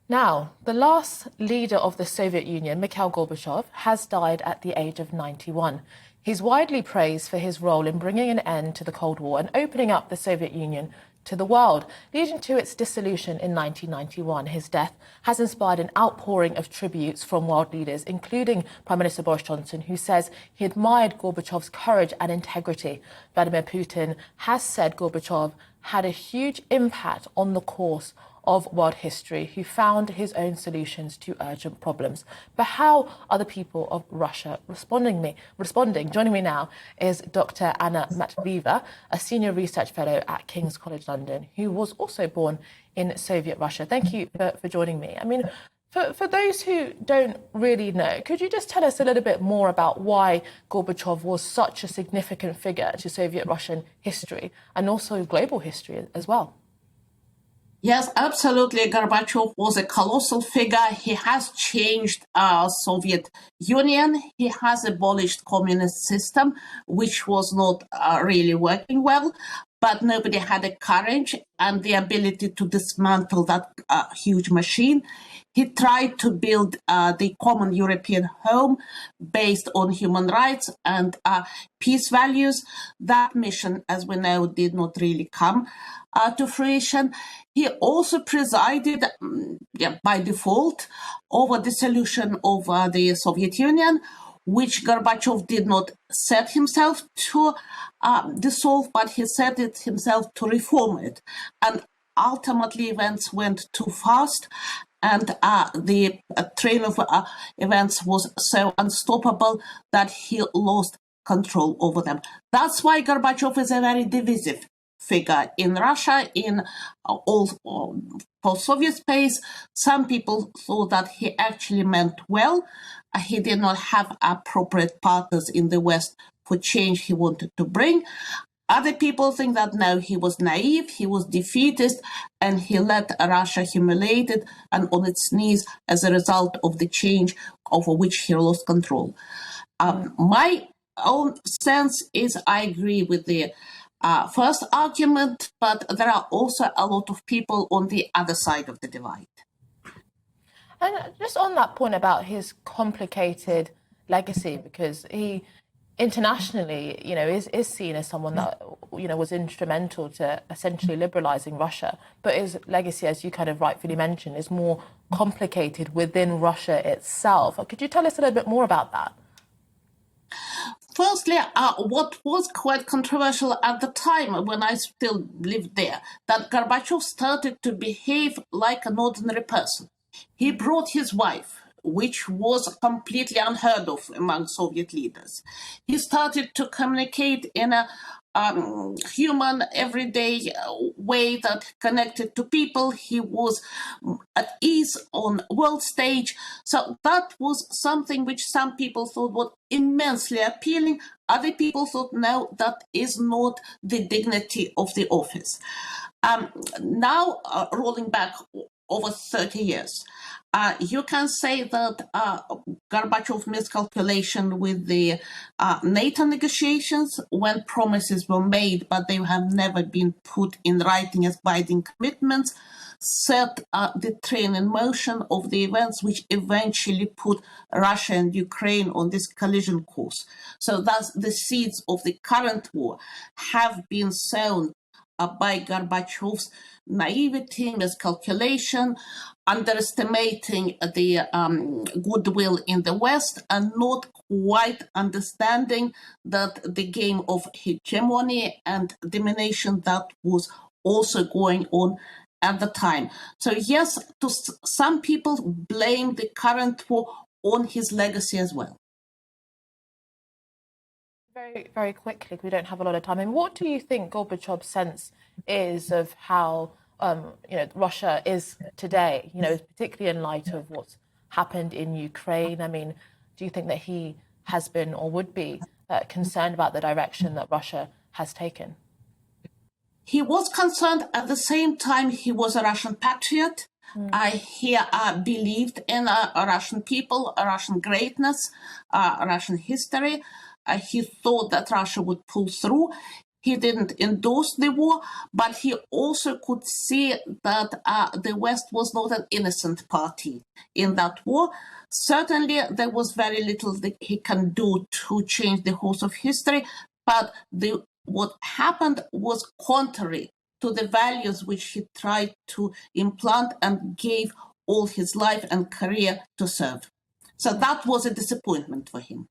Now, the last leader of the Soviet Union, Mikhail Gorbachev, has died at the age of 91. He's widely praised for his role in bringing an end to the Cold War and opening up the Soviet Union to the world, leading to its dissolution in 1991. His death has inspired an outpouring of tributes from world leaders, including Prime Minister Boris Johnson, who says he admired Gorbachev's courage and integrity. Vladimir Putin has said Gorbachev had a huge impact on the course of world history, who found his own solutions to urgent problems. But how are the people of Russia responding? Joining me now is Dr. Anna Matveeva, a senior research fellow at King's College London, who was also born in Soviet Russia. Thank you for joining me. I mean, for those who don't really know, could you just tell us a little bit more about why Gorbachev was such a significant figure to Soviet Russian history and also global history as well? Yes, absolutely. Gorbachev was a colossal figure. He has changed Soviet Union. He has abolished communist system, which was not really working well. But nobody had the courage and the ability to dismantle that huge machine. He tried to build the common European home based on human rights and peace values. That mission, as we know, did not really come to fruition. He also presided, by default, over the dissolution of the Soviet Union, which Gorbachev did not set himself to dissolve, but he set it himself to reform it. And ultimately, events went too fast, and the train of events was so unstoppable that he lost control over them. That's why Gorbachev is a very divisive figure in Russia, in all post-Soviet space. Some people thought that he actually meant well. He did not have appropriate partners in the West for change he wanted to bring. Other people think that no, he was naive, he was defeatist, and he let Russia humiliated and on its knees as a result of the change over which he lost control. My own sense is I agree with the first argument, but there are also a lot of people on the other side of the divide. And just on that point about his complicated legacy, because he internationally, is seen as someone that, was instrumental to essentially liberalizing Russia. But his legacy, as you kind of rightfully mentioned, is more complicated within Russia itself. Could you tell us a little bit more about that? Firstly, what was quite controversial at the time when I still lived there, that Gorbachev started to behave like an ordinary person. He brought his wife, which was completely unheard of among Soviet leaders. He started to communicate in a human, everyday way that connected to people. He was at ease on world stage. So that was something which some people thought was immensely appealing. Other people thought, no, that is not the dignity of the office. Now, rolling back over 30 years, you can say that Gorbachev's miscalculation with the NATO negotiations, when promises were made, but they have never been put in writing as binding commitments, set the train in motion of the events which eventually put Russia and Ukraine on this collision course. So thus the seeds of the current war have been sown by Gorbachev's naivety, miscalculation, underestimating the goodwill in the West, and not quite understanding that the game of hegemony and domination that was also going on at the time. So yes, some people blame the current war on his legacy as well. Very, very quickly, we don't have a lot of time. And what do you think Gorbachev's sense is of how Russia is today, particularly in light of what's happened in Ukraine? I mean, do you think that he has been or would be concerned about the direction that Russia has taken? He was concerned. At the same time, he was a Russian patriot. He believed in Russian people, Russian greatness, Russian history. He thought that Russia would pull through. He didn't endorse the war, but he also could see that the West was not an innocent party in that war. Certainly, there was very little that he can do to change the course of history, but what happened was contrary to the values which he tried to implant and gave all his life and career to serve. So that was a disappointment for him.